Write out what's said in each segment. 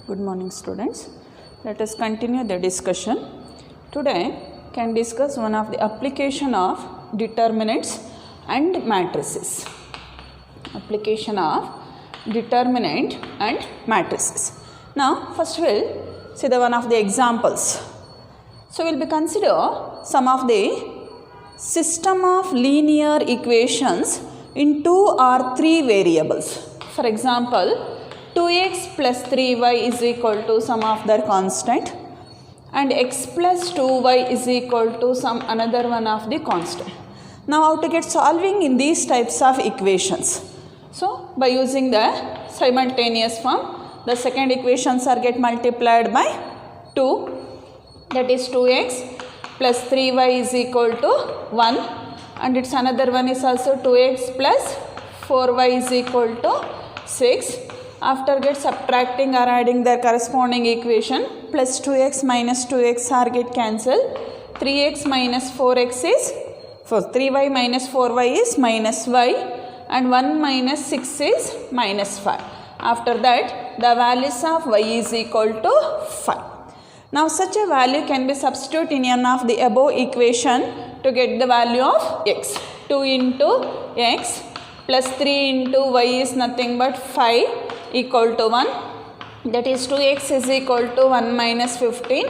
Good morning students. Let us continue the discussion. Today can discuss one of the application of determinants and matrices. Application of determinant and matrices. Now first we'll see the one of the examples. So we'll be consider some of the system of linear equations in 2 or 3 variables. For example, 2x plus 3y is equal to some of their constant and x plus 2y is equal to some another one of the constant. Now how to get solving in these types of equations? So by using the simultaneous form, the second equations are get multiplied by 2, that is 2x plus 3y is equal to 1, and its another one is also 2x plus 4y is equal to 6. After get subtracting or adding their corresponding equation, plus 2x minus 2x are get cancelled, 3x minus 4x is 3y minus 4y is minus y, and 1 minus 6 is minus 5. After that the values of y is equal to 5. Now such a value can be substituted in one of the above equation to get the value of x. 2 into x plus 3 into y is nothing but 5 equal to 1, that is 2x is equal to 1 minus 15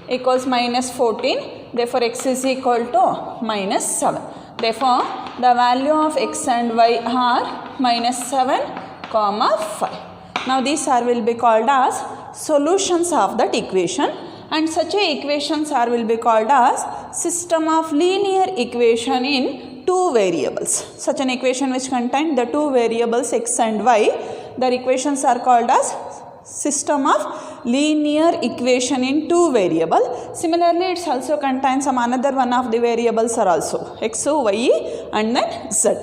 equals minus 14, therefore x is equal to minus 7. Therefore the value of x and y are minus 7 comma 5. Now these are will be called as solutions of that equation, and such a equations are will be called as system of linear equation in 2 variables. Such an equation which contain the 2 variables x and y, their equations are called as system of linear equation in 2 variable. Similarly, it also contains some another one of the variables are also x, y and then z.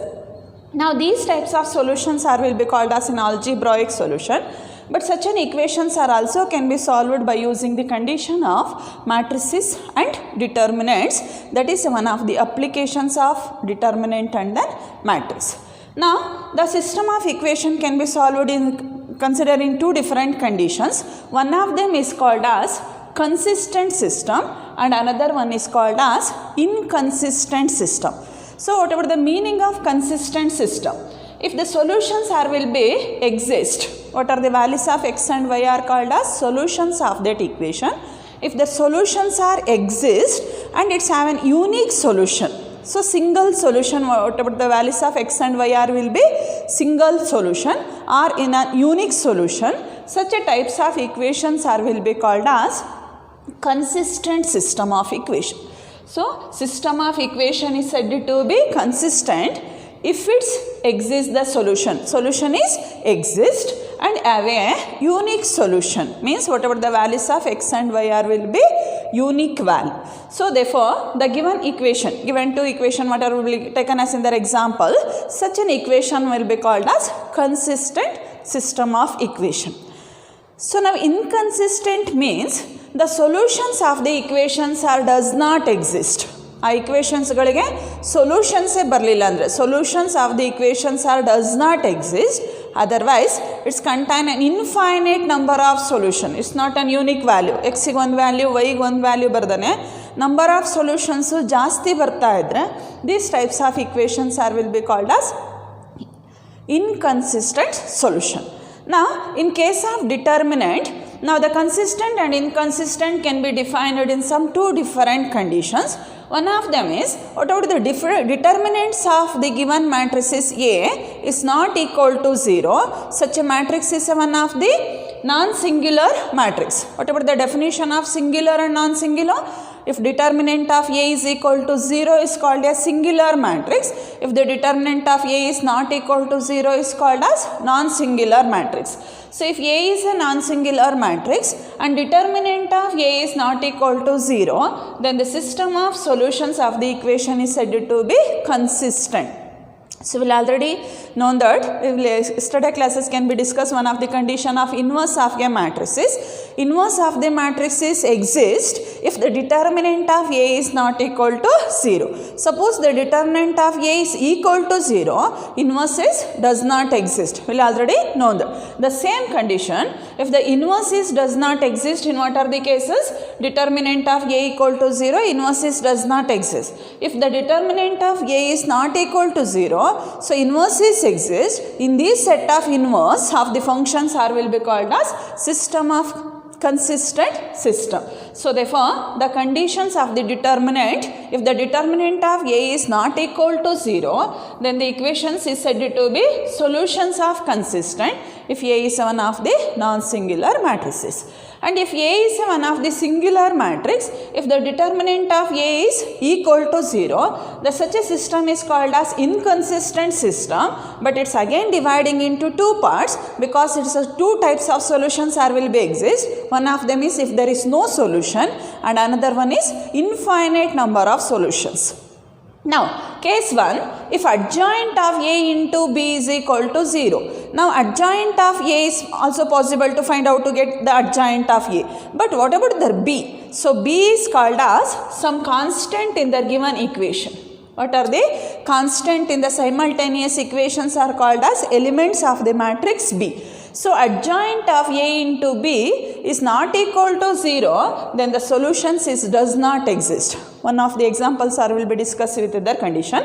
Now these types of solutions are will be called as an algebraic solution, but such an equations are also can be solved by using the condition of matrices and determinants. That is one of the applications of determinant and then matrix. Now the system of equation can be solved in considering 2 different conditions. One of them is called as consistent system and another one is called as inconsistent system. So whatever the meaning of consistent system, if the solutions are will be exist, what are the values of x and y are called as solutions of that equation. If the solutions are exist and it's have an unique solution, so single solution, whatever the values of x and y are will be single solution or in a unique solution, such a types of equations are will be called as consistent system of equation. So system of equation is said to be consistent if it exists the solution is exist and have a unique solution, means whatever the values of x and y are will be unique value. So therefore the given equation, given 2 equation whatever will be taken as in their example, such an equation will be called as consistent system of equation. So now inconsistent means the solutions of the equations are does not exist. ಆ ಇಕ್ವೇಷನ್ಸ್ಗಳಿಗೆ ಸೊಲ್ಯೂಷನ್ಸೇ ಬರಲಿಲ್ಲ ಅಂದರೆ solutions of the equations are does not exist, otherwise it's contain an infinite number of solution. It's not an unique value. ಎಕ್ಸಿಗೆ ಒಂದು value ವೈಗೆ ಒಂದು value ಬರ್ದಾನೆ number of solutions ಜಾಸ್ತಿ ಬರ್ತಾ ಇದ್ದರೆ these types of equations are will be called as inconsistent solution. Now in case of determinant, now the consistent and inconsistent can be defined in some 2 different conditions. One of them is whatever the determinants of the given matrices A is not equal to 0, such a matrix is one of the non-singular matrix. Whatever the definition of singular and non-singular, if determinant of A is equal to 0 is called a singular matrix. If the determinant of A is not equal to 0 is called as non-singular matrix. So if A is a non-singular matrix and determinant of A is not equal to 0, then the system of solutions of the equation is said to be consistent. So, we will already known that yesterday classes can be discussed one of the condition of inverse of a matrices. Inverse of the matrices exist if the determinant of A is not equal to 0. Suppose the determinant of A is equal to 0, inverse does not exist. We will already know that. The same condition, if the inverse does not exist, in what are the cases? Determinant of A equal to 0, inverse does not exist. If the determinant of A is not equal to 0, so inverses exist. In this set of inverse of the functions R will be called as system of consistent system. So therefore, the conditions of the determinant, if the determinant of A is not equal to 0, then the equations is said to be solutions of consistent if A is one of the non-singular matrices. And if A is one of the singular matrix, if the determinant of A is equal to 0, the such a system is called as inconsistent system, but it's again dividing into two parts because it's two types of solutions are will be exist. One of them is if there is no solution and another one is infinite number of solutions. Now, case 1, if adjoint of A into B is equal to 0. Now, adjoint of A is also possible to find out to get the adjoint of A. But what about the B? So, B is called as some constant in the given equation. What are they? Constant in the simultaneous equations are called as elements of the matrix B. So, adjoint of A into B is not equal to 0, then the solutions does not exist. One of the examples will be discussed with the condition.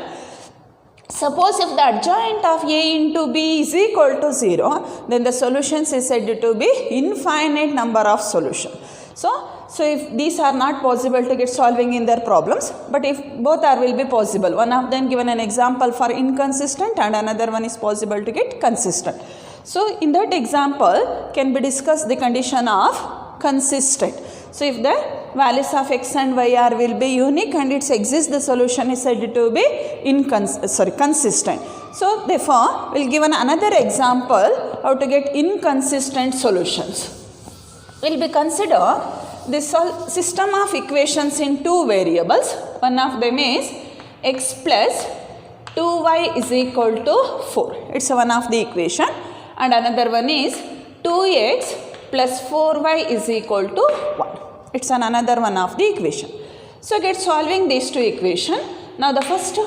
Suppose if the adjoint of A into B is equal to 0, then the solutions is said to be infinite number of solutions. So if these are not possible to get solving in their problems, but if both will be possible, one of them given an example for inconsistent and another one is possible to get consistent. So in that example can be discussed the condition of consistent. So if the values of x and y are will be unique and it exists, the solution is said to be consistent. So therefore we will give another example how to get inconsistent solutions. We will be consider this system of equations in two variables. One of them is x plus 2y is equal to 4. It's one of the equation. And another one is 2x plus 4y is equal to 1. It's another one of the equation. So get solving these two equation. Now the first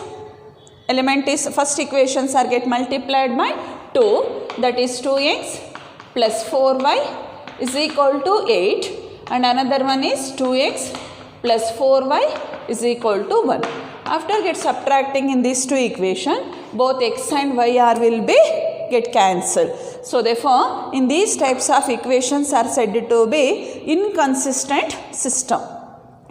element is, first equations are get multiplied by 2, that is 2x plus 4y is equal to 8, and another one is 2x plus 4y is equal to 1. After get subtracting in these two equation, both x and y are will be get cancelled. So therefore, in these types of equations are said to be inconsistent system.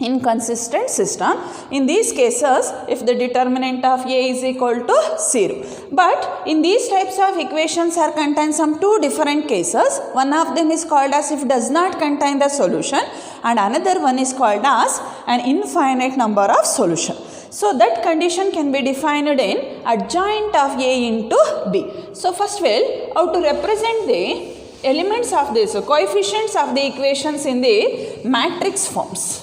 Inconsistent system. In these cases, if the determinant of A is equal to 0. But in these types of equations are contain some two different cases. One of them is called as if does not contain the solution, and another one is called as an infinite number of solution. So that condition can be defined in adjoint of A into B. So first we'll how to represent the elements of this, so coefficients of the equations in the matrix forms.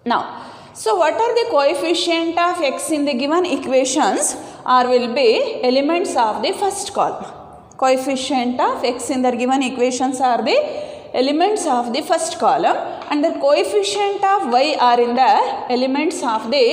Now, so what are the coefficient of x in the given equations or will be elements of the first column. Coefficient of x in the given equations are the elements of the first column and the coefficient of y are in the elements of the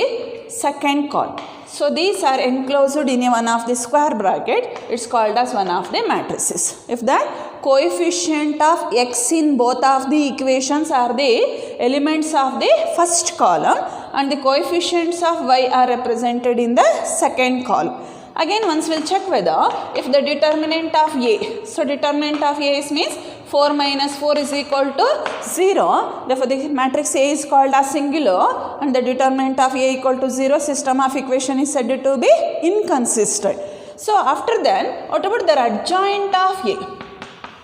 second column. So these are enclosed in one of the square bracket. It's called as one of the matrices. If the coefficient of x in both of the equations are the elements of the first column and the coefficients of y are represented in the second column. Again once we'll check whether if the determinant of A, so determinant of A means 4 minus 4 is equal to 0. Therefore, the matrix A is called as singular and the determinant of A equal to 0, system of equation is said to be inconsistent. So, after that, what about the adjoint of A?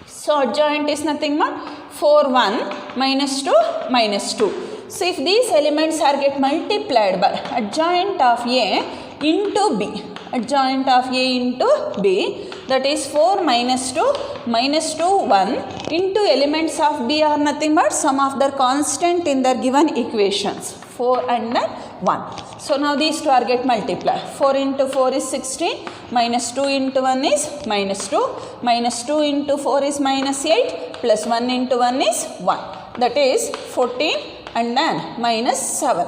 So, adjoint is nothing but 4, 1, minus 2, minus 2. So, if these elements are get multiplied by adjoint of A into B, adjoint of A into B, that is 4 minus 2, minus 2, 1 into elements of B are nothing but sum of their constant in their given equations, 4 and 1. So now these two are get multiplied. 4 into 4 is 16, minus 2 into 1 is minus 2, minus 2 into 4 is minus 8, plus 1 into 1 is 1. That is 14 and then minus 7.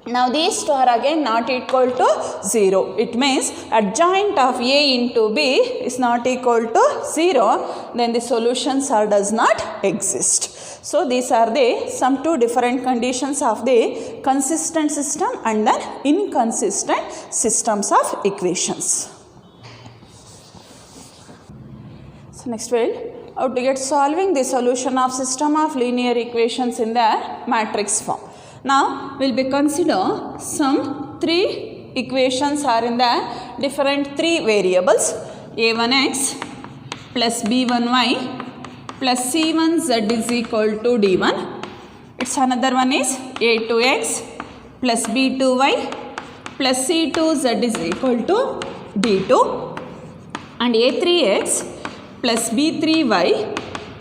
Now these two are again not equal to 0. It means adjoint of A into B is not equal to 0. Then the solutions are does not exist. So these are the some two different conditions of the consistent system and then inconsistent systems of equations. So next we'll how to get solving the solution of system of linear equations in the matrix form. Now we'll be consider some three equations are in the different three variables a1x plus b1y plus c1z is equal to d1. Its another one is a2x plus b2y plus c2z is equal to d2 and a3x plus b3y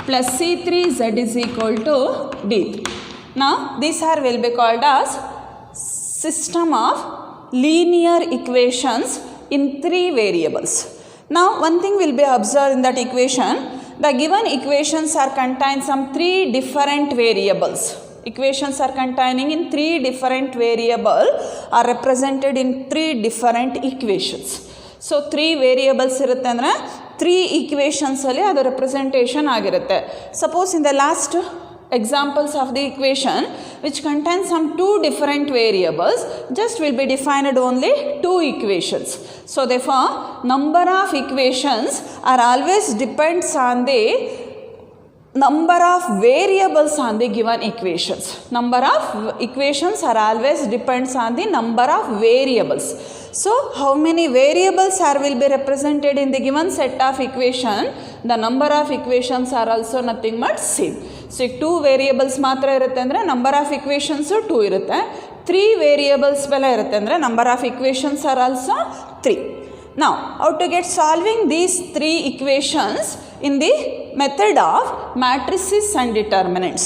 plus c3z is equal to d3. Now these are will be called as system of linear equations in three variables. Now one thing will be observed in that equation, the given equations are contain some three different variables. Equations are containing in three different variables are represented in three different equations. So three variables irutte andre three equations alli adu representation agirutte. Suppose in the last examples of the equation which contain some two different variables, just will be defined only two equations. So therefore number of equations are always depends on the number of variables on the given equations. Number of equations are always depends on the number of variables. So how many variables are will be represented in the given set of equation, the number of equations are also nothing but same. So two variables ಮಾತ್ರ ಇರುತ್ತೆ ಅಂದ್ರೆ number of equations 2 ಇರುತ್ತೆ. 3 variables ಬೆಲ್ಲ ಇರುತ್ತೆ ಅಂದ್ರೆ number of equations are also 3. Now how to get solving these three equations in the method of matrices and determinants.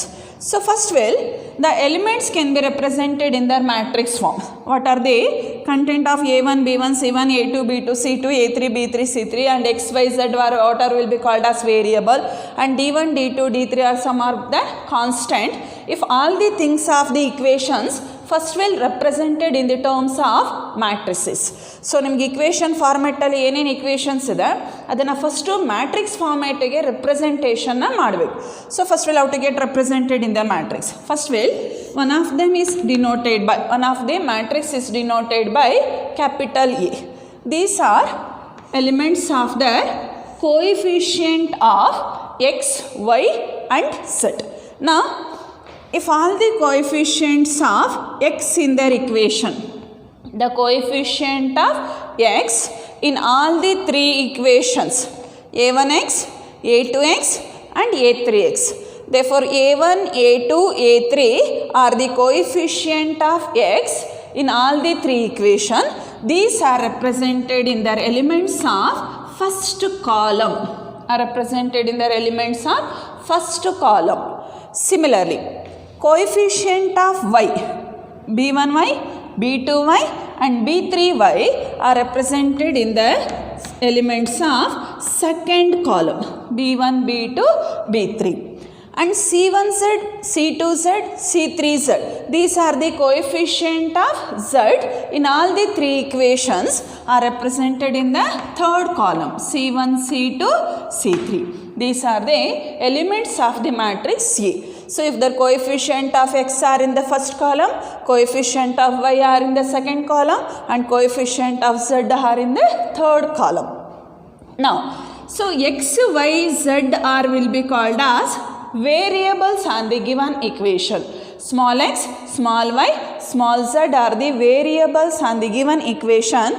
So first will the elements can be represented in their matrix form. What are they? Content of a1, b1, c1, a2, b2, c2, a3, b3, c3 and x, y, z water will be called as variable and d1, d2, d3 are some of the constant. If all the things of the equations first will represented in the terms of matrices. So nimge equation format alli enen equations ide adanna first matrix format ge representation na madbeku. So first will how to get represented in the matrix. First will one of them is denoted by one of the matrix is denoted by capital A. These are elements of the coefficient of x, y and z. Now if all the coefficients of x in their equation, the coefficient of x in all the three equations a1x, a2x and a3x. Therefore a1, a2, a3 are the coefficient of x in all the three equations. These are represented in their elements of first column. Are represented in their elements of first column. Similarly, coefficient of y, b1y, b2y and b3y are represented in the elements of second column b1, b2, b3 and c1z, c2z, c3z. These are the coefficient of z in all the three equations are represented in the third column c1, c2, c3. These are the elements of the matrix A. So if the coefficient of x are in the first column, coefficient of y are in the second column and coefficient of z are in the third column. Now, so x, y, z are will be called as variables on the given equation. Small x, small y, small z are the variables on the given equation.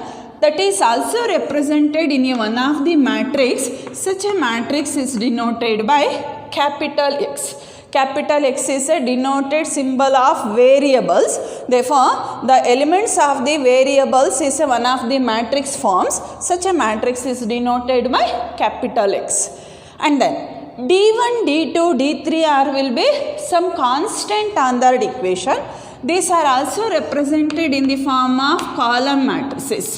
That is also represented in a one of the matrix. Such a matrix is denoted by capital X. Capital X is a denoted symbol of variables. Therefore, the elements of the variables is a one of the matrix forms. Such a matrix is denoted by capital X. And then D1, D2, D3 are will be some constant on that equation. These are also represented in the form of column matrices.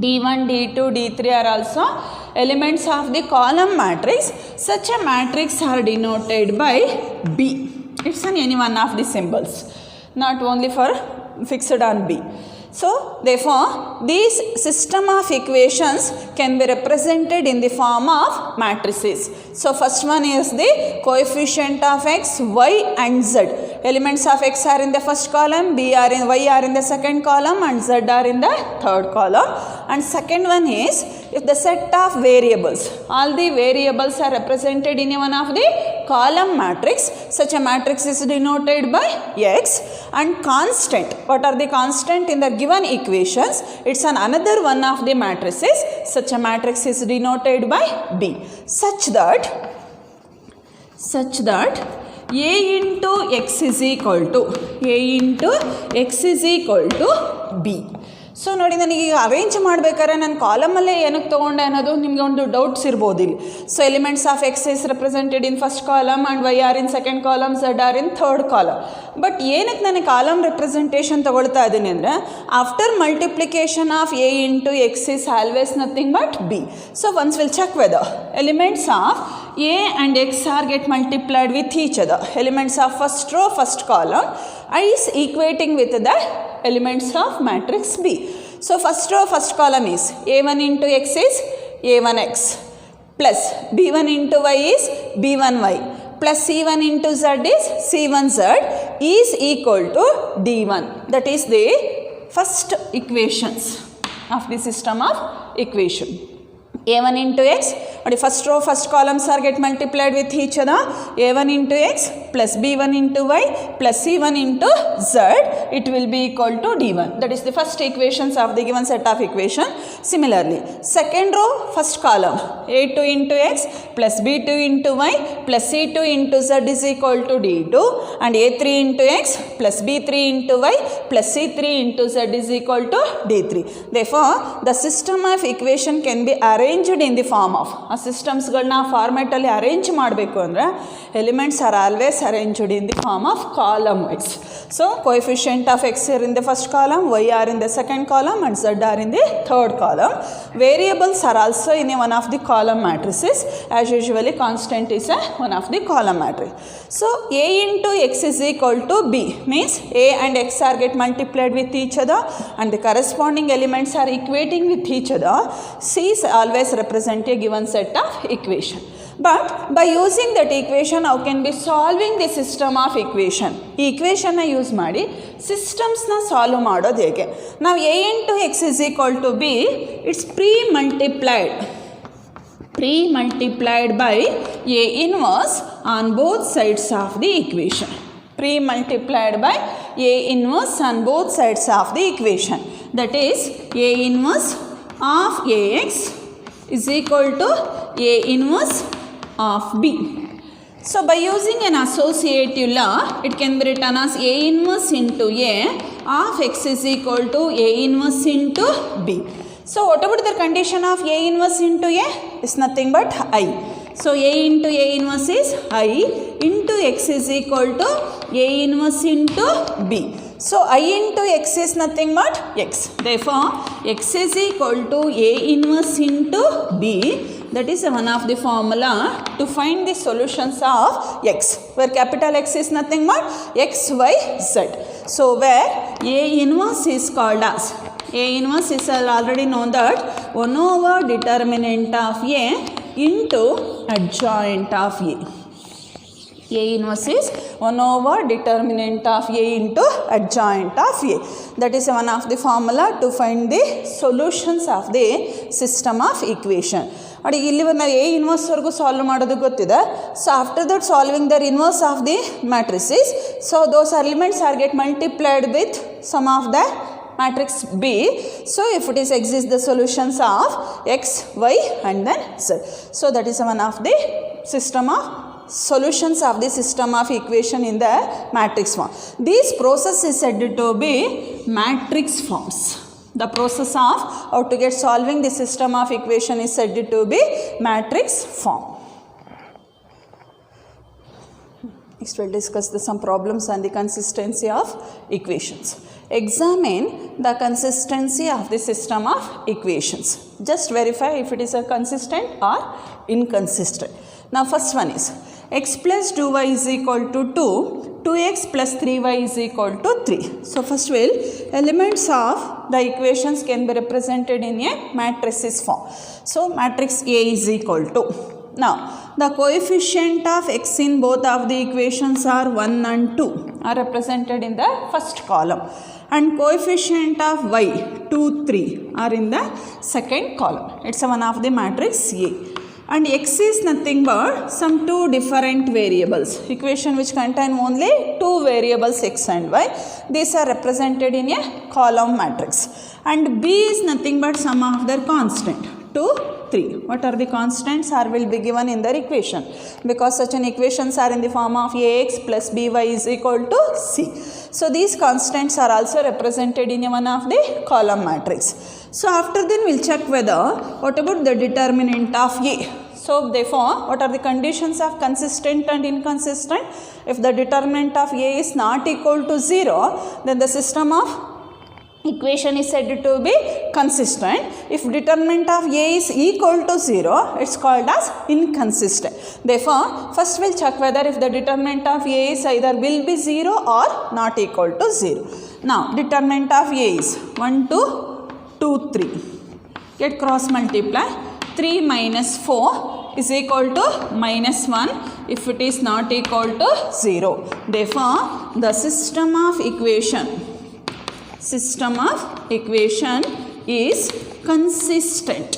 D1, D2, D3 are also elements of the column matrix. Such a matrix are denoted by B. It's on any one of the symbols, not only for fixed on B. So, therefore, these system of equations can be represented in the form of matrices. So, first one is the coefficient of x, y and z. Elements of x are in the first column, y are in the second column and z are in the third column. And second one is if the set of variables, all the variables are represented in one of the column matrix. Such a matrix is denoted by x. And constant, what are the constant in the given equations? It's another one of the matrices. Such a matrix is denoted by B. Such that A into x is equal to B. So ನೋಡಿ ನನಗೆ ಈಗ arrange ಮಾಡಬೇಕಾದ್ರೆ ನಾನು ಕಾಲಮಲ್ಲೇ ಏನಕ್ಕೆ ತೊಗೊಂಡೆ ಅನ್ನೋದು ನಿಮಗೆ ಒಂದು ಡೌಟ್ಸ್ ಇರ್ಬೋದು ಇಲ್ಲಿ. So elements of X is represented in first column and Y are in second column, Z are in third column. But ಏನಕ್ಕೆ ನಾನು ಕಾಲಮ್ ರೆಪ್ರೆಸೆಂಟೇಷನ್ ತೊಗೊಳ್ತಾ ಇದ್ದೀನಿ ಅಂದರೆ after multiplication of A into X is always nothing but B. So once will check whether elements of A and x are get multiplied with each other. Elements of first row, first column is equating with the elements of matrix B. So, first row, first column is A1 into x is A1x plus B1 into y is B1y plus C1 into z is C1z is equal to D1. That is the first equations of the system of equation. A1 into x, the first row, first columns are get multiplied with each other. A1 into x plus B1 into y plus C1 into z, it will be equal to D1. That is the first equations of the given set of equation. Similarly, second row, first column, A2 into x plus B2 into y plus C2 into z is equal to D2 and A3 into x plus B3 into y plus C3 into z is equal to D3. Therefore, the system of equation can be arranged in the form of ಆ ಸಿಸ್ಟಮ್ಸ್ಗಳನ್ನ ಫಾರ್ಮ್ಯಾಟಲ್ಲಿ arrange ಮಾಡಬೇಕು ಅಂದರೆ elements are always arranged in the form of column wise. So coefficient of X are in the first column, Y are in the second column and Z are in the third column. Variables are also in one of the column matrices. As usually, constant is one of the column matrix. So, A into x is equal to B means A and x are get multiplied with each other and the corresponding elements are equating with each other. C is always represent a given set of equation. But by using that equation, how can be solving the system of equation? ಈ equation use ಮಾಡಿ ಸಿಸ್ಟಮ್ಸ್ನ solve ಮಾಡೋದು ಹೇಗೆ? ನಾವು A into x is equal to B, it's pre-multiplied by A inverse on both sides of the equation. Pre-multiplied by A inverse on both sides of the equation. That is A inverse of AX is equal to A inverse of B. So, by using an associative law, it can be written as A inverse into A of x is equal to A inverse into B. So, what about the condition of A inverse into A? It's nothing but I. So, A into A inverse is I into x is equal to A inverse into B. So, I into x is nothing but x. Therefore, x is equal to A inverse into B. That is one of the formula to find the solutions of x, where capital X is nothing but x, y, z. So, where A inverse is called as, A inverse is already known that 1 over determinant of A into adjoint of A. A inverse is 1 over determinant of A into adjoint of A. That is one of the formula to find the solutions of the system of equation. ಅಡಿ ಇಲ್ಲಿ ನಾವು A ಇನ್ವರ್ಸ್ವರೆಗೂ solve ಮಾಡೋದು ಗೊತ್ತಿದೆ. So after that solving their inverse of the matrices, so those elements are get multiplied with some of the matrix B. So, if it is exists the solutions of x, y and then z. So, that is one of the system of solutions of the system of equation in the matrix form. This process is said to be matrix forms. The process of how to get solving the system of equation is said to be matrix form. Next we'll discuss some problems on the consistency of equations. Examine the consistency of the system of equations. Just verify if it is a consistent or inconsistent. Now first one is x plus 2y is equal to 2, 2x plus 3y is equal to 3. So first elements of the equations can be represented in a matrices form. So matrix A is equal to. Now, the coefficient of x in both of the equations are 1 and 2 are represented in the first column, and coefficient of y 2, 3 are in the second column. It's one of the matrix A. And x is nothing but some two different variables. Equation which contain only two variables x and y. These are represented in a column matrix. And b is nothing but sum of their constant 2, 3. What are the constants are will be given in their equation, because such an equations are in the form of ax plus by is equal to c. So these constants are also represented in one of the column matrix. So after then we'll check whether what about the determinant of A. So therefore what are the conditions of consistent and inconsistent? If the determinant of A is not equal to 0, then the system of equation is said to be consistent. If determinant of A is equal to 0, it's called as inconsistent. Therefore, first we'll check whether if the determinant of A is either will be 0 or not equal to 0. Now, determinant of A is 1, 2, 2, 3. Get cross multiply. 3 minus 4 is equal to minus 1 if it is not equal to 0. Therefore, the system of equation is consistent.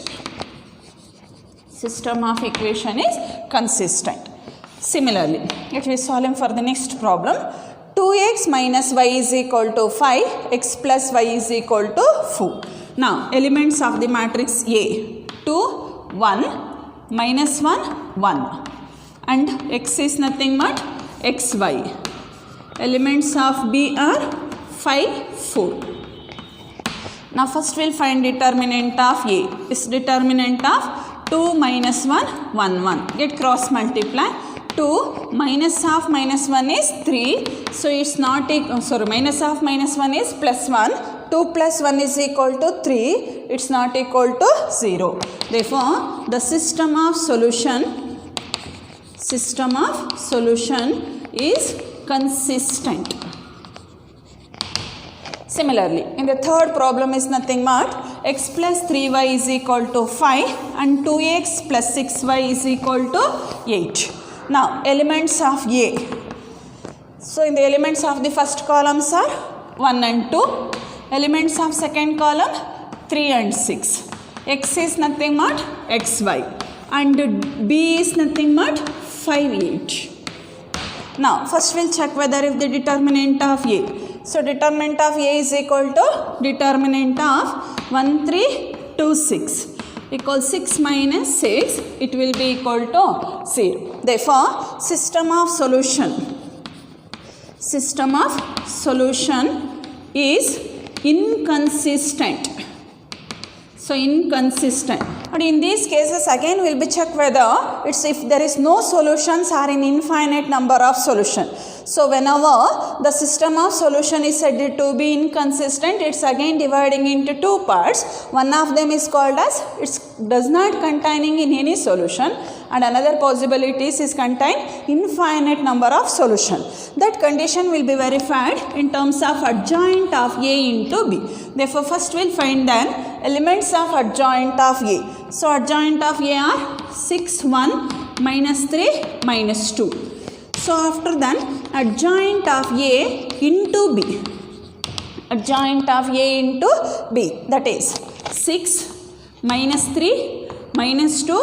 System of equation is consistent. Similarly, let me solve for the next problem. 2x minus y is equal to 5, x plus y is equal to 4. Now, elements of the matrix A, 2, 1, minus 1, 1. And x is nothing but xy. Elements of B are 5, 4. Now first we'll find determinant of A. This determinant of 2 minus 1, 1, 1. Get cross multiply. 2 minus half minus 1 is 3. So it's not equal, minus half minus 1 is plus 1. 2 plus 1 is equal to 3. It's not equal to 0. Therefore, the system of solution is consistent. Similarly, in the third problem is nothing but x plus 3y is equal to 5 and 2x plus 6y is equal to 8. Now, elements of A. So, in the elements of the first columns are 1 and 2. Elements of second column 3 and 6. X is nothing but xy and B is nothing but 5, 8. Now, first we'll check whether if the determinant of A. So, determinant of A is equal to determinant of 1, 3, 2, 6. Equals 6 minus 6, it will be equal to 0. Therefore, system of solution is inconsistent. So, inconsistent. But in these cases again we will be check whether it's if there is no solutions or an infinite number of solutions. So, whenever the system of solution is said to be inconsistent, it's again dividing into two parts. One of them is called as it does not containing in any solution, and another possibility is contain infinite number of solutions. That condition will be verified in terms of adjoint of A into B. Therefore, first we will find then elements of adjoint of A. So, adjoint of A are 6, 1, minus 3, minus 2. So, after then adjoint of A into B. Adjoint of A into B, that is 6, minus 3, minus 2,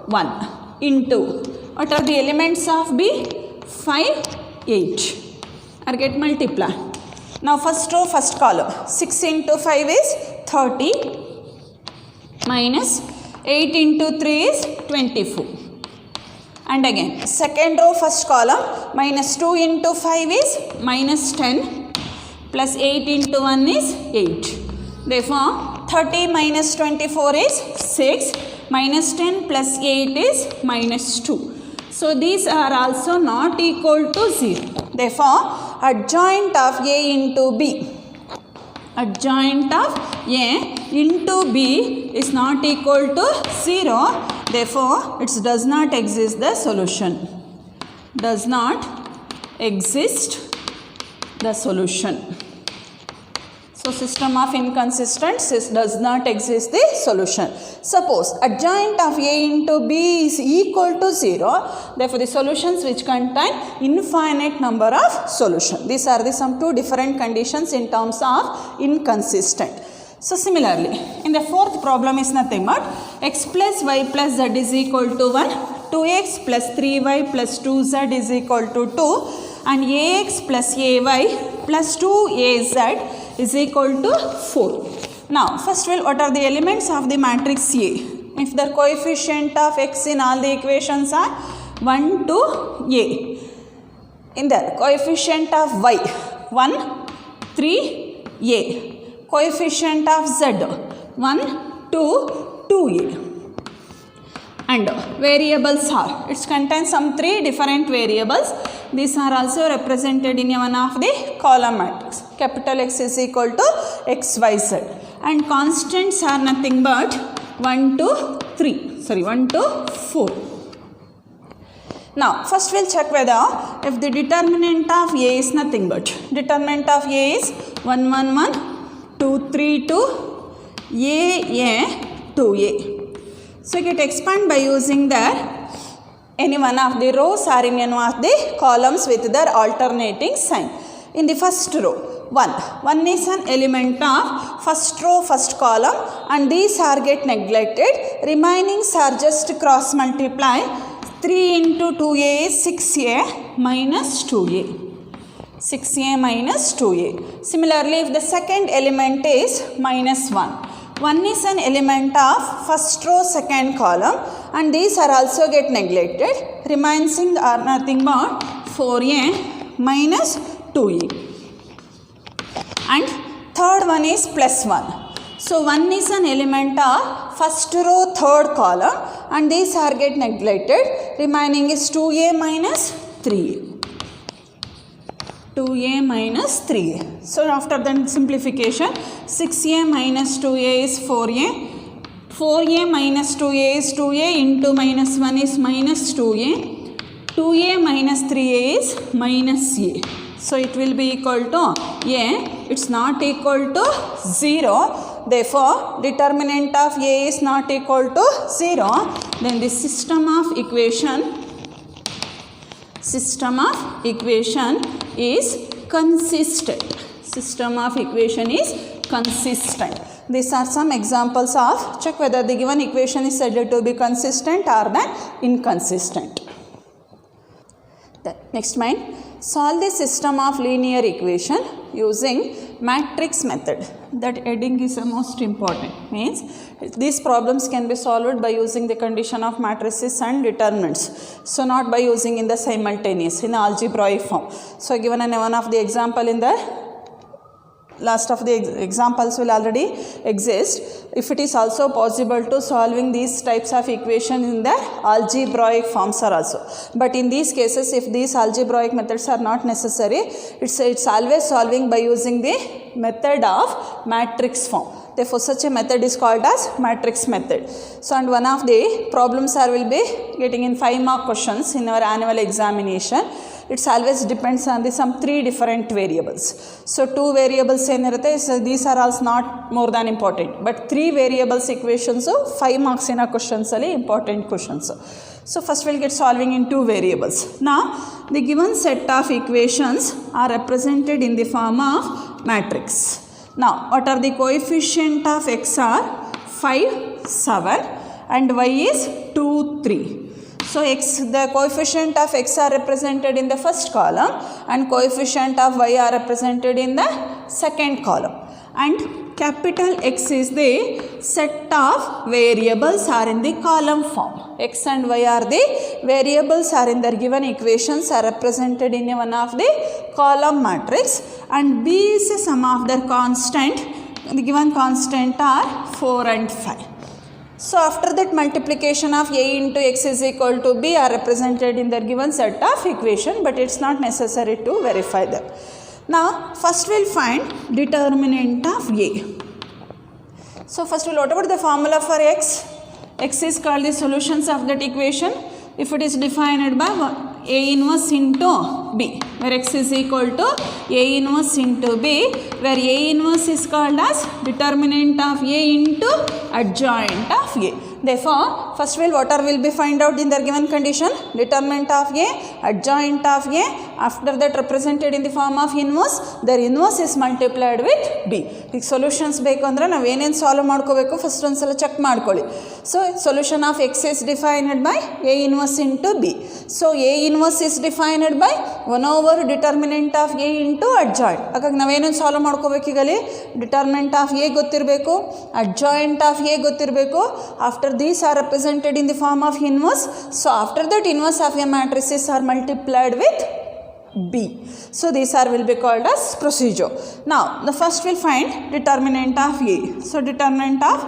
1 into. What are the elements of B? 5, 8. Or get multiply. Now first row, first column. 6 into 5 is 30 minus 8 into 3 is 24. And again second row, first column, minus 2 into 5 is minus 10 plus 8 into 1 is 8. Therefore 30 minus 24 is 6, minus 10 plus 8 is minus 2. So these are also not equal to 0. Therefore, adjoint of A into B, adjoint of A into B is not equal to 0. Therefore, it does not exist the solution. Does not exist the solution. So system of inconsistencies does not exist the solution. Suppose adjoint of A into B is equal to 0. Therefore, the solutions which contain infinite number of solutions. These are the some two different conditions in terms of inconsistent. So similarly, in the fourth problem is nothing but x plus y plus z is equal to 1, 2x plus 3y plus 2z is equal to 2, and ax plus ay plus 2az is equal to 4. Now, first what are the elements of the matrix A? If the coefficient of x in all the equations are 1 to A. In the coefficient of y, 1, 3, A. Coefficient of z, 1, 2, 2A. And variables are, it contains some 3 different variables. These are also represented in one of the column matrix. Capital X is equal to x, y, z. And constants are nothing but 1 to 4. Now, first we'll check whether if the determinant of A is nothing but, determinant of A is 1, 1, 1, 2, 3, 2, A, 2A. So, you can expand by using any one of the rows or in any one of the columns with their alternating sign. In the first row, 1 is an element of first row, first column, and these are get neglected. Remainings are just cross multiply. 3 into 2a is 6a minus 2a. 6a minus 2a. Similarly, if the second element is minus 1. 1 is an element of first row, second column, and these are also get neglected. Remaining are nothing but 4a minus 2e. And third one is plus 1. So 1 is an element of first row, third column, and these are get neglected. Remaining is 2a minus 3a. 2a minus 3a. So after that simplification, 6a minus 2a is 4a. 4a minus 2a is 2a into minus 1 is minus 2a. 2a minus 3a is minus a. So it will be equal to a. It's not equal to 0. Therefore, determinant of a is not equal to 0. Then the system of equation is consistent. System of equation is consistent. These are some examples of check whether the given equation is said to be consistent or inconsistent. The next mind, solve the system of linear equation using matrix method. That heading is the most important. Means these problems can be solved by using the condition of matrices and determinants. So not by using in the simultaneous in algebraic form. So given one of the example in the last of the examples will already exist. If it is also possible to solving these types of equation in the algebraic forms are also. But in these cases, if these algebraic methods are not necessary, it's always solving by using the method of matrix form. Therefore, such a method is called as matrix method. So, and one of the problems will be getting in 5 mark questions in our annual examination. It always depends on the some 3 different variables. So 2 variables so these are also not more than important, but 3 variables equations, so 5 marks in a questions are important questions. So first we'll get solving in 2 variables. Now the given set of equations are represented in the form of matrix. Now what are the coefficient of x are 5, 7 and y is 2, 3. So the coefficient of x are represented in the first column and coefficient of y are represented in the second column. And capital X is the set of variables are in the column form. X and y are the variables are in their given equations are represented in one of the column matrix, and B is the sum of their constant. The given constant are 4 and 5. So after that multiplication of a into x is equal to b are represented in the given set of equation, but it's not necessary to verify them. Now first we'll find determinant of a. So first we'll what about the formula for x? X is called the solutions of that equation. If it is defined by a inverse into b, where x is equal to a inverse into b, where a inverse is called as determinant of a into adjoint of a. Therefore, first what will be find out in the given condition? Determinant of a, adjoint of a. After that represented in the form of inverse, their inverse is multiplied with b. The solutions ಬೇಕು ಅಂದ್ರೆ ನಾವು ಏನೇನು solve ಮಾಡ್ಕೋಬೇಕು first ಒಂದ್ಸಲ check ಮಾಡ್ಕೊಳ್ಳಿ. So solution of x is defined by a inverse into b. So a inverse is defined by 1 over determinant of a into adjoint. ಹಾಗಾಗಿ ನಾವೇನೇನು solve ಮಾಡ್ಕೋಬೇಕು ಈಗಲಿ determinant of a ಗೊತ್ತಿರಬೇಕು, adjoint of a ಗೊತ್ತಿರಬೇಕು. After these are represented in the form of inverse. So after that inverse of a matrices are multiplied with b. So these are will be called as procedure. Now the first will find determinant of a. So determinant of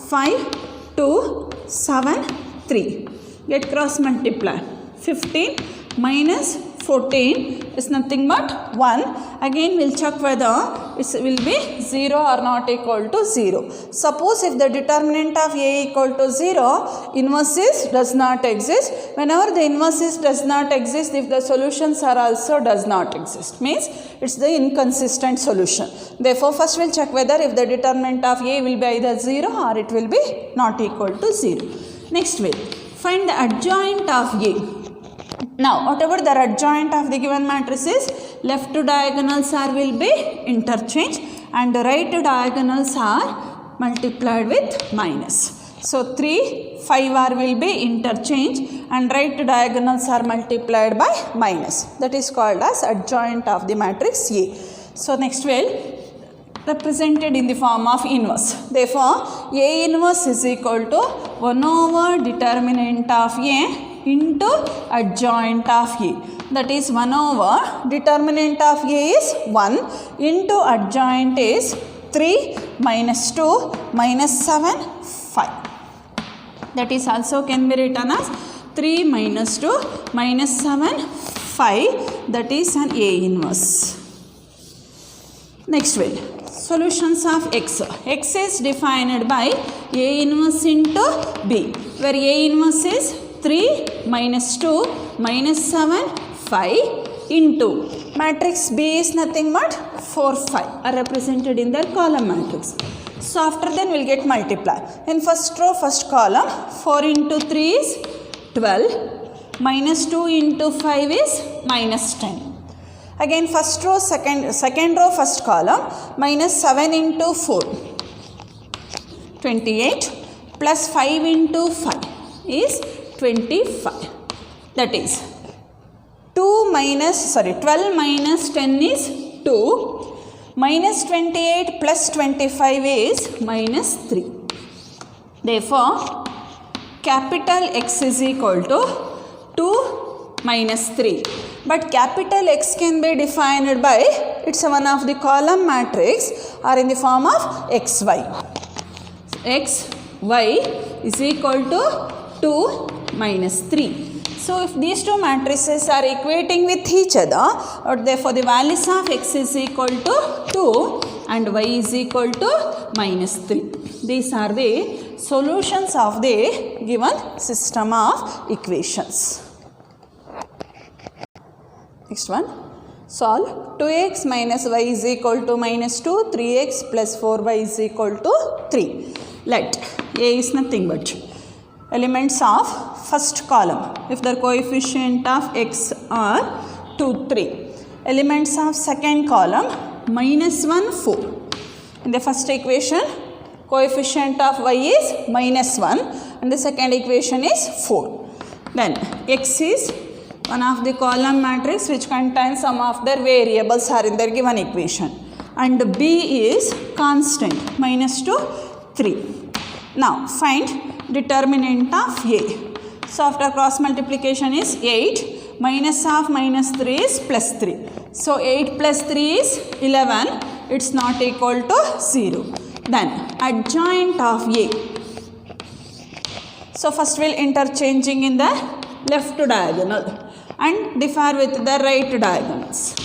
5, 2, 7, 3. Get cross multiply. 15 minus 14 is nothing but 1. Again we'll check whether it will be 0 or not equal to 0. Suppose if the determinant of a equal to 0, inverse is does not exist. Whenever the inverse is does not exist, if the solutions are also does not exist, means it's the inconsistent solution. Therefore first we'll check whether if the determinant of a will be either 0 or it will be not equal to 0. Next we'll find the adjoint of a. Now whatever the adjoint of the given matrix is, left diagonals are will be interchanged and right diagonals are multiplied with minus. So 3, 5 are will be interchanged and right diagonals are multiplied by minus. That is called as adjoint of the matrix A. So next we'll represented in the form of inverse. Therefore A inverse is equal to 1 over determinant of A into adjoint of A. That is 1 over determinant of A is 1 into adjoint is 3 minus 2 minus 7 5. That is also can be written as 3 minus 2 minus 7 5. That is an A inverse. Next way, solutions of x. X is defined by A inverse into B, where A inverse is 3 minus 2 minus 7 5 into matrix B is nothing but 4 5 are represented in their column matrix. So after then we'll get multiply. In first row first column 4 into 3 is 12 minus 2 into 5 is minus 10. Again first row second row first column minus 7 into 4 28 plus 5 into 5 is 25. That is 12 minus 10 is 2 minus 28 plus 25 is minus 3. Therefore capital X is equal to 2 minus 3. But capital X can be defined by it's one of the column matrix or in the form of xy. xy is equal to 2 minus 3. So if these two matrices are equating with each other, or therefore the values of x is equal to 2 and y is equal to minus 3. These are the solutions of the given system of equations. Next one, solve 2x minus y is equal to minus 2, 3x plus 4y is equal to 3. Let A is nothing but elements of first column if the coefficient of x are 2, 3. Elements of second column minus 1, 4. In the first equation coefficient of y is minus 1 and the second equation is 4. Then x is one of the column matrix which contains some of their variables are in their given equation and b is constant minus 2, 3. Now find determinant of A. So after cross multiplication is 8 minus of minus 3 is plus 3. So 8 plus 3 is 11. It's not equal to 0. Then adjoint of A. So first we'll interchanging in the left diagonal and differ with the right diagonals.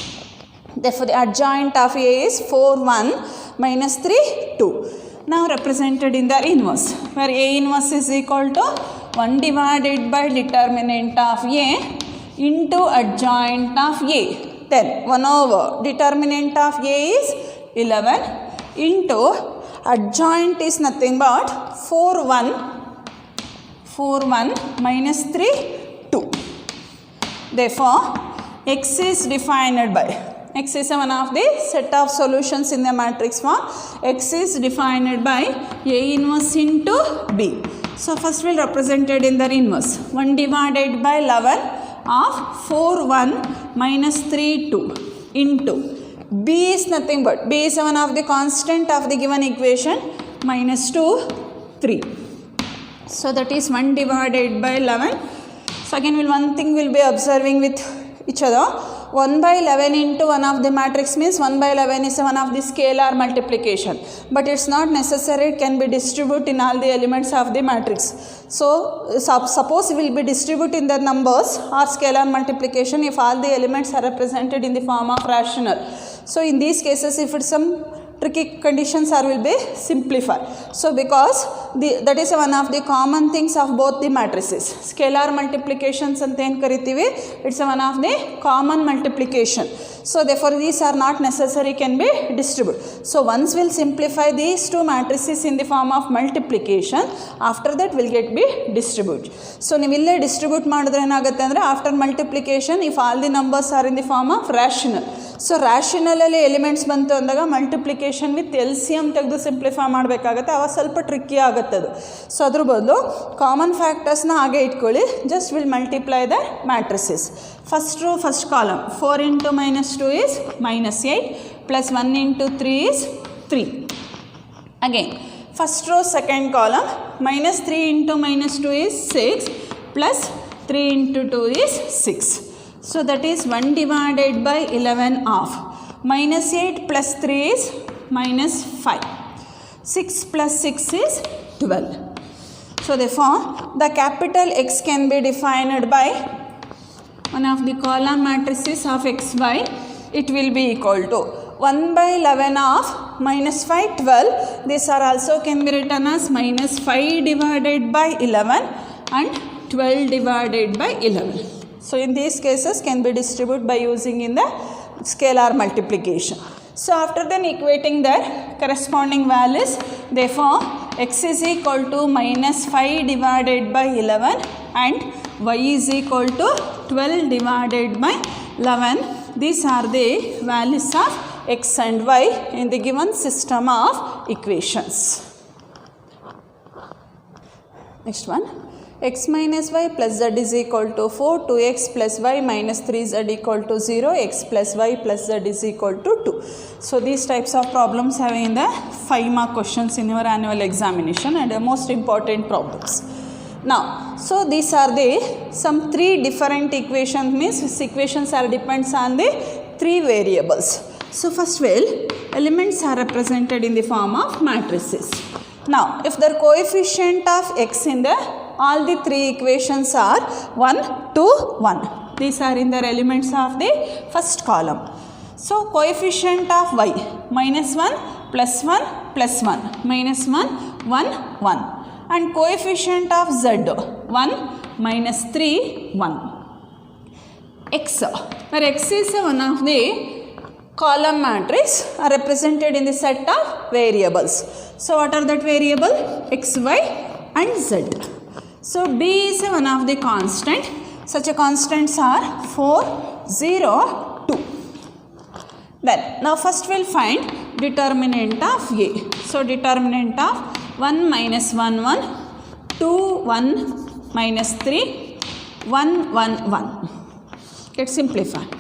Therefore the adjoint of A is 4, 1 minus 3, 2. Now represented in the inverse, where A inverse is equal to 1 divided by determinant of A into adjoint of A. Then 1 over determinant of A is 11 into adjoint is nothing but 4, 1 minus 3, 2. Therefore, X is defined by, X is one of the set of solutions in the matrix form. X is defined by A inverse into B. So first we'll represent it in the inverse. 1 divided by 11 of 4, 1 minus 3, 2 into B is nothing but, B is one of the constant of the given equation, minus 2, 3. So that is 1 divided by 11. So again one thing we'll be observing with each other. 1 by 11 into one of the matrix means 1 by 11 is one of the scalar multiplication. But it's not necessary, it can be distributed in all the elements of the matrix. So suppose we will be distributing the numbers or scalar multiplication if all the elements are represented in the form of rational. So in these cases if it's some tricky conditions are will be simplified. So because that is one of the common things of both the matrices. Scalar multiplications anta ಏನು ಕರಿತೀವಿ, it's one of the common multiplication. So therefore these are not necessary, can be distributed. So once we'll simplify these two matrices in the form of multiplication, after that will get be distribute. So ನೀವು ಇಲ್ಲೇ distribute ಮಾಡಿದ್ರೆ ಏನಾಗುತ್ತೆ ಅಂದರೆ after multiplication if all the numbers are in the form of rational. So rational ಅಲ್ಲಿ elements ಬಂತು ಅಂದಾಗ multiplication with LCM ತೆಗೆದು simplify ಮಾಡಬೇಕಾಗುತ್ತೆ, ಅವಾಗ ಸ್ವಲ್ಪ ಟ್ರಿಕ್ಕಿ ಆಗುತ್ತೆ ಅದು. ಸೊ ಅದ್ರ ಬದಲು ಕಾಮನ್ ಫ್ಯಾಕ್ಟರ್ಸ್ನ ಹಾಗೆ ಇಟ್ಕೊಳ್ಳಿ, just will multiply the matrices. First row first column 4 into minus 2 is minus 8 plus 1 into 3 is 3. Again first row second column minus 3 into minus 2 is 6 plus 3 into 2 is 6. So that is 1 divided by 11 of minus 8 plus 3 is minus 5. 6 plus 6 is 12. So therefore the capital X can be defined by one of the column matrices of xy. It will be equal to 1 by 11 of minus 5, 12. These are also can be written as minus 5 divided by 11 and 12 divided by 11. So in these cases can be distributed by using in the scalar multiplication. So after then equating their corresponding values, therefore x is equal to minus 5 divided by 11 and y is equal to 12 divided by 11. These are the values of x and y in the given system of equations. Next one. X minus y plus z is equal to 4, 2x plus y minus 3z equal to 0, x plus y plus z is equal to 2. So these types of problems having in the 5 mark questions in your annual examination and the most important problems. Now, so these are the some 3 different equations, means this equations are depends on the 3 variables. So first well, elements are represented in the form of matrices. Now, if the coefficient of x in the all the 3 equations are 1, 2, 1. These are in the elements of the first column. So coefficient of y minus 1 plus 1 plus 1 minus 1 1 1 and coefficient of z 1 minus 3 1. X, where x is one of the column matrix are represented in the set of variables. So what are that variable? X, y and z. So b is one of the constant. Such a constants are 4, 0, 2. Then now first we'll find determinant of a. So determinant of 1 minus 1 1, 2 1 minus 3, 1 1 1. Get simplified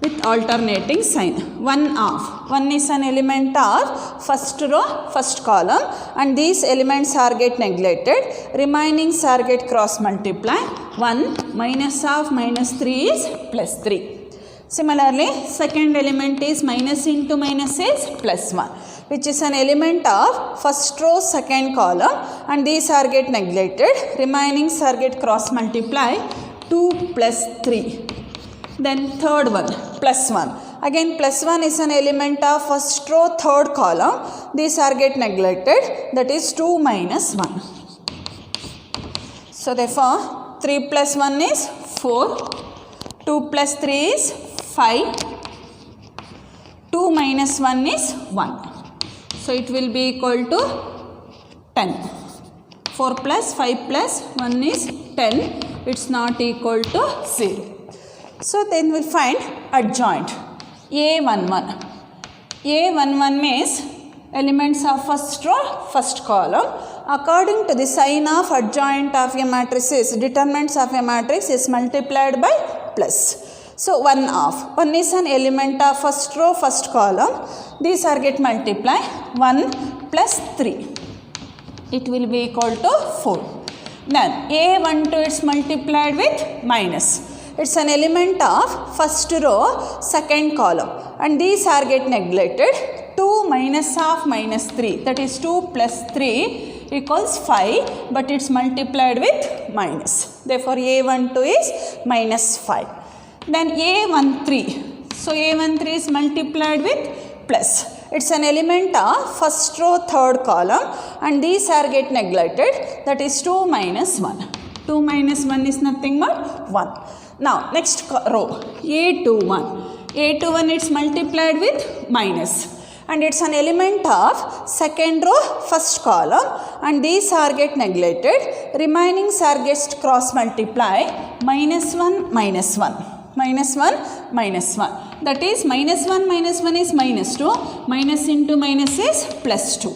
with alternating sign. 1 of 1 is an element of first row first column and these elements are get neglected, remaining are get cross multiply. 1 minus of minus 3 is plus 3. Similarly second element is minus into minus is plus 1. which is an element of first row second column, and these are get neglected, remaining are get cross multiply 2 plus 3. Then third one plus 1, again plus 1 is an element of first row third column, these are get neglected, that is 2 minus 1. So therefore 3 plus 1 is 4, 2 plus 3 is 5, 2 minus 1 is 1. So it will be equal to 10. 4 plus 5 plus 1 is 10. It's not equal to 0. So then we'll find adjoint. A11. A11 means elements of first row, first column. According to the sign of adjoint of a matrix is, determinants of a matrix is multiplied by plus. So 1 half. 1 is an element of first row, first column. These are get multiplied. 1 plus 3. It will be equal to 4. Then A12 is multiplied with minus. It's an element of first row, second column. And these are get neglected. 2 minus half minus 3. That is 2 plus 3 equals 5. But it's multiplied with minus. Therefore A12 is minus 5. Then A13. So A13 is multiplied with plus. It's an element of first row third column, and these are get neglected, that is 2 minus 1. 2 minus 1 is nothing but 1. Now next row A21. A21 is multiplied with minus, and it's an element of second row first column, and these are get neglected, remaining are get cross multiply, minus 1 minus 1. Minus 1 minus 1, that is minus 1 is minus 2, minus into minus is plus 2.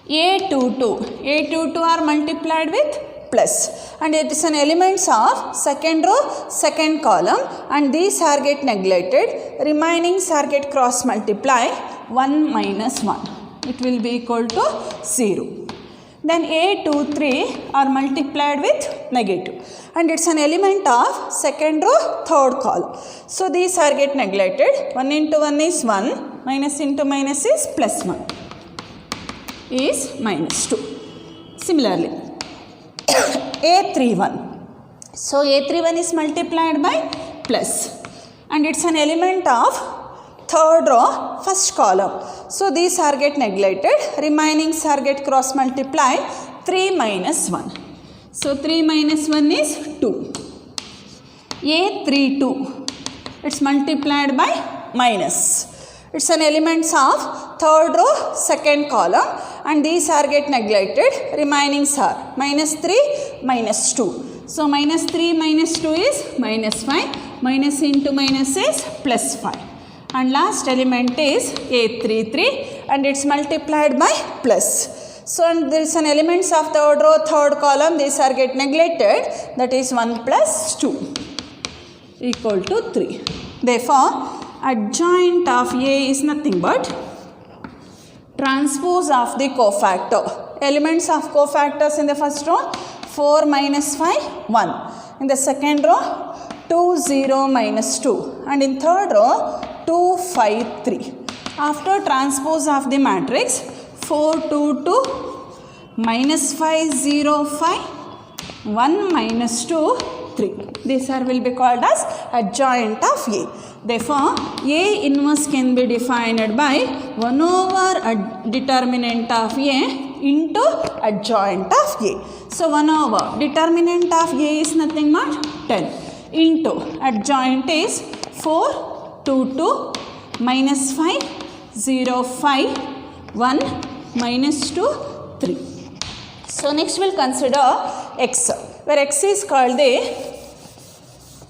A22 are multiplied with plus, and it is an elements of second row second column, and these are get neglected, remaining are get cross multiply, 1 minus 1, it will be equal to 0. Then A23 are multiplied with negative, and it's an element of second row third column. So these are get neglected. 1 into 1 is 1, minus into minus is plus 1 is minus 2. Similarly A31. So A31 is multiplied by plus, and it's an element of third row first column. So these are get neglected, remaining are get cross multiply, 3 minus 1. So 3 minus 1 is 2. A32, it's multiplied by minus. It's an elements of third row second column, and these are get neglected, remaining are minus 3 minus 2. So minus 3 minus 2 is minus 5, minus into minus is plus 5. And last element is A33, and it's multiplied by plus. So there is an elements of third row third column, these are get neglected, that is 1 plus 2 equal to 3. Therefore adjoint of A is nothing but transpose of the cofactor. Elements of cofactors in the first row 4 minus 5 1, in the second row 2 0 minus 2, and in third row 2 5 3. After transpose of the matrix 4 2 2 minus 5 0 5 1 minus 2 3. These are will be called as adjoint of A. Therefore A inverse can be defined by 1 over determinant of A into adjoint of A. So 1 over determinant of A is nothing but 10 into adjoint is 4 2 2 minus 5 0 5 1 minus 2 3. So next we'll consider X, where X is called the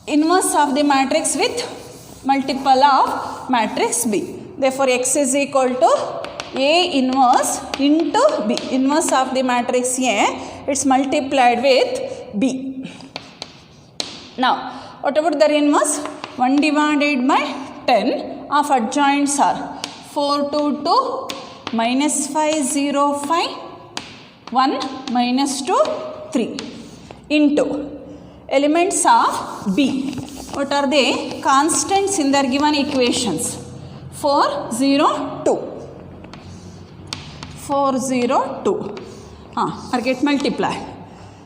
inverse of the matrix with multiple of matrix B. Therefore X is equal to A inverse into B. Inverse of the matrix A, it's multiplied with B. Now what about the inverse? 1 divided by 10 of adjoints are 4 2 2 minus 5 0 5 1 minus 2 3 into elements of B. What are the constants in their given equations? 4 0 2. 402. Or get multiply.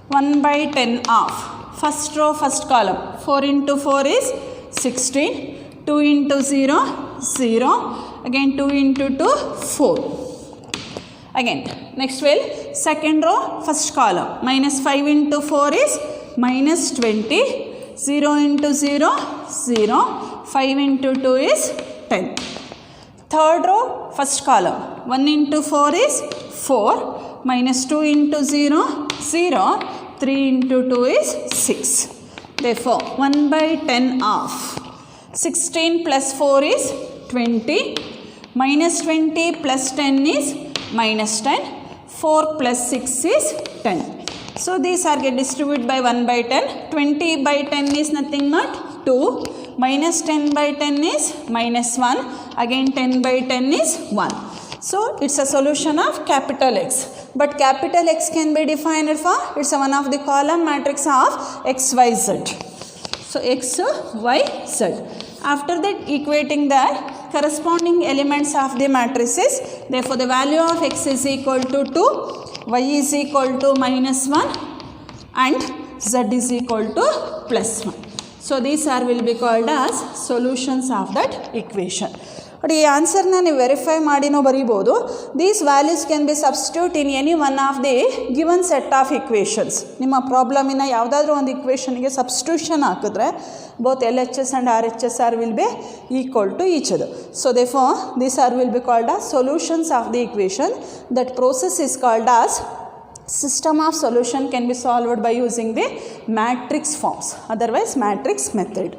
1 by 10 of first row first column. 4 into 4 is 16. 2 into 0, 0. Again 2 into 2, 4. Again next will second row first column. Minus 5 into 4 is minus 20. 0 into 0, 0. 5 into 2 is 10. Third row first column. 1 into 4 is 4. Minus 2 into 0, 0. 3 into 2 is 6. Therefore 1 by 10 of 16 plus 4 is 20. Minus 20 plus 10 is minus 10. 4 plus 6 is 10. So these are get distributed by 1 by 10. 20 by 10 is nothing but 2. Minus 10 by 10 is minus 1. Again 10 by 10 is 1. So it's a solution of capital X. But capital X can be defined for, it's one of the column matrix of x, y, z. So x, y, z. After that equating the corresponding elements of the matrices. Therefore the value of x is equal to 2, y is equal to minus 1 and z is equal to plus 1. So these are will be called as solutions of that equation. But ಈ ಆನ್ಸರ್ನ ನೀವು verify ಮಾಡಿನೂ ಬರೀಬೋದು. These values can be substitute in any one of the given set of equations. ನಿಮ್ಮ ಪ್ರಾಬ್ಲಮಿನ ಯಾವುದಾದ್ರೂ ಒಂದು ಇಕ್ವೇಷನ್ಗೆ substitution ಹಾಕಿದ್ರೆ both LHS and RHS are will be equal to each other. So therefore these are will be called as solutions of the equation. That process is called as system of solution can be solved by using the matrix forms, otherwise matrix method.